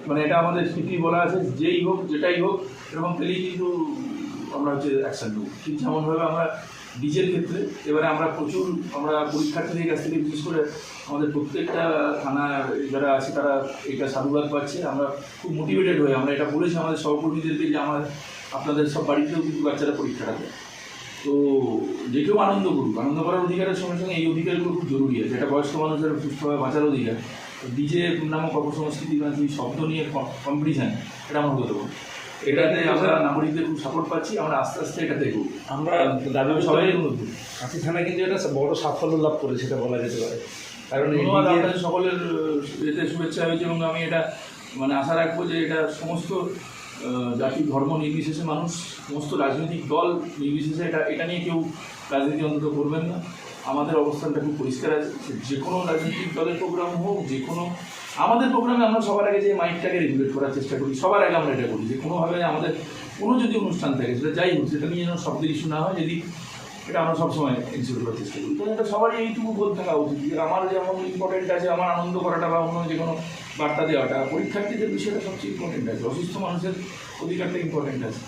মানে এটা আমাদের স্মৃতি বলা আছে, যেই হোক যেটাই হোক এরকম পেলেই কিন্তু আমরা অ্যাকশন নেব। ঠিক যেমনভাবে আমরা ডিজের ক্ষেত্রে এবারে আমরা পরীক্ষার্থীদের কাছ থেকে বিশেষ করে আমাদের প্রত্যেকটা থানার যারা আছে তারা এটা সাধুবাদ পাচ্ছে। আমরা খুব মোটিভেটেড হয়ে আমরা এটা বলেছি আমাদের সহকর্মীদেরকে যে আপনাদের সব বাড়িতেও কিন্তু বাচ্চারা পরীক্ষাটা দেয়, তো যে কেউ আনন্দ করুক। আনন্দ করার অধিকারের সঙ্গে সঙ্গে এই অধিকারগুলো খুব জরুরি আছে। এটা বয়স্ক মানুষের সুস্থভাবে বাঁচার অধিকার। ডিজে নামক অপসংস্কৃতি মানে শব্দ নিয়ে কম্পিটিশান, এটা আমরা হতে দেবো। এটাতে আমরা নাগরিকদের খুব সাপোর্ট পাচ্ছি, আমরা আস্তে আস্তে এটা দেখব। আমরা দাবি সবাই কাঁথি থানা কিন্তু এটা বড় সাফল্য লাভ করেছে, সেটা বলা যেতে পারে। কারণ আপনাদের সকলের এতে শুভেচ্ছা হয়েছে এবং আমি এটা মানে আশা রাখবো যে এটা সমস্ত জাতি ধর্ম নির্বিশেষে মানুষ, সমস্ত রাজনৈতিক দল নির্বিশেষে এটা নিয়ে কেউ রাজনীতি অন্তত করবেন না। আমাদের অবস্থানটা খুব পরিষ্কার আছে। যে কোনো রাজনৈতিক দলের প্রোগ্রাম হোক, যে কোনো আমাদের প্রোগ্রামে আমরা সবার আগে যে মাইকটাকে রেগুলেট করার চেষ্টা করি, সবার আগে আমরা এটা করি যে কোনোভাবে আমাদের কোনো যদি অনুষ্ঠান থাকে সেটা যাই হোক, সেটা নিয়ে যেন শব্দের ইস্যু না হয়, যদি এটা আমরা সবসময় এনশিওর করার চেষ্টা করি। তো এটা সবারই এইটুকু বোধ থাকা উচিত যে আমার যেমন ইম্পর্টেন্ট আছে আমার আনন্দ করাটা বা অন্য যে কোনো বার্তা দেওয়াটা, পরীক্ষার্থীদের বিষয়টা সবচেয়ে ইম্পর্টেন্ট আছে, অসুস্থ মানুষের অধিকারটা ইম্পর্টেন্ট আছে।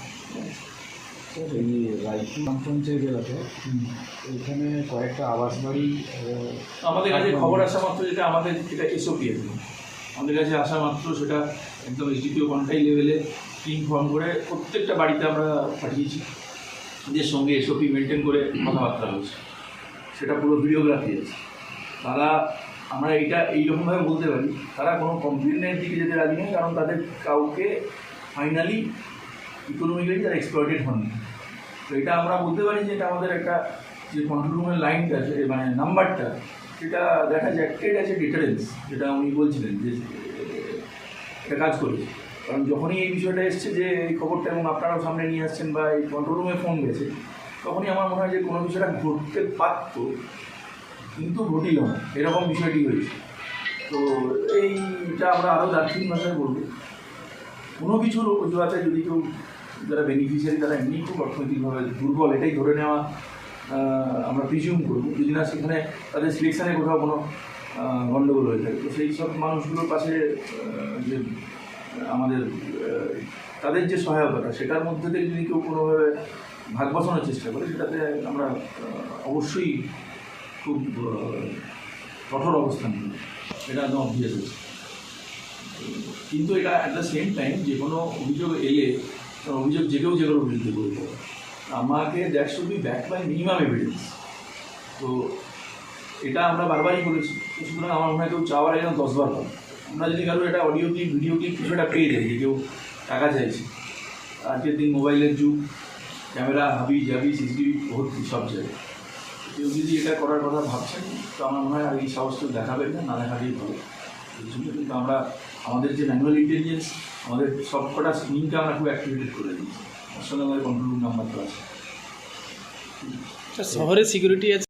এই রায়পুর গ্রাম পঞ্চায়েত এলাকা এখানে কয়েকটা আবাস বাড়ি আমাদের কাছে খবর আসা মাত্র, যেটা আমাদের এটা এসওপি আছে, আমাদের কাছে আসা মাত্র সেটা একদম এসডিপিও কন্ট্যাক্ট লেভেলে টিম ফর্ম করে প্রত্যেকটা বাড়িতে আমরা পাঠিয়েছি, যে সঙ্গে এসওপি মেনটেন করে কথাবার্তা হয়েছে, সেটা পুরো ভিডিওগ্রাফি আছে। তারা আমরা এইরকমভাবে বলতে পারি তারা কোনো কমপ্লেনের দিকে যেতে রাজি নেই, কারণ তাদের কাউকে ফাইনালি ইকোনমিক্যালি তারা এক্সপ্লয়েটেড হননি। তো এটা আমরা বলতে পারি যে এটা আমাদের একটা যে কন্ট্রোল রুমের লাইনটা আছে মানে নাম্বারটা, সেটা দেখা যায় একটা আছে ডিটারেন্স, যেটা উনি বলছিলেন যে এটা কাজ করেছে। কারণ যখনই এই বিষয়টা এসছে যে এই খবরটা এবং আপনারাও সামনে নিয়ে আসছেন বা এই কন্ট্রোল রুমে ফোন গেছে, তখনই আমার মনে হয় যে কোনো বিষয়টা ঘটতে পারত কিন্তু ঘটিল না, এরকম বিষয়টি হয়েছে। তো এইটা আমরা আরও দার্শনিক ভাষায় বলবো, কোনো কিছুর অজুহাতে যদি কেউ যারা বেনিফিশিয়ারি তারা এমনি খুব অর্থনৈতিকভাবে দুর্বল, এটাই ধরে নেওয়া আমরা প্রিজিউম করবো, যদি না সেখানে তাদের সিলেকশানে কোথাও কোনো গণ্ডগোল হয়ে থাকে। তো সেই সব মানুষগুলোর পাশে যে আমাদের তাদের যে সহায়তাটা, সেটার মধ্যে থেকে যদি কেউ কোনোভাবে ভাগ বসানোর চেষ্টা করে, সেটাতে আমরা অবশ্যই খুব কঠোর অবস্থান নিই, এটা একদম অবভিয়াস আছে। কিন্তু এটা অ্যাট দ্য সেম টাইম যে কোনো অভিযোগ এলে, অভিযোগ যে কেউ বিরুদ্ধে করতে হবে, আমাকে that should be back by minimum evidence. তো এটা আমরা বারবারই বলেছি। তো সুতরাং আমার মনে হয় কেউ চাওয়ার আগে 10 বার পাবে। আমরা যদি কারো এটা অডিও ক্লিপ ভিডিও ক্লিপ কিছু একটা পেয়ে যাই যে কেউ টাকা চাইছে, আজকের দিন মোবাইলের যুগ, ক্যামেরা হাবি জাবি সিসিটিভি ভর্তি সব জায়গায়, কেউ যদি এটা করার কথা ভাবছেন তো আমার মনে হয় আর এই সাহস কেউ দেখাবেন না, দেখালেই ভালো। এই জন্য কিন্তু আমরা আমাদের যে ম্যানুয়াল ইন্টেলিজেন্স, আমাদের সবকটা স্ক্রিনকে আমরা খুব অ্যাক্টিভেটেড করে দিয়েছি, তার সঙ্গে আমাদের কন্ট্রোল রুম নাম্বার তো আছে। শহরে সিকিউরিটি আছে।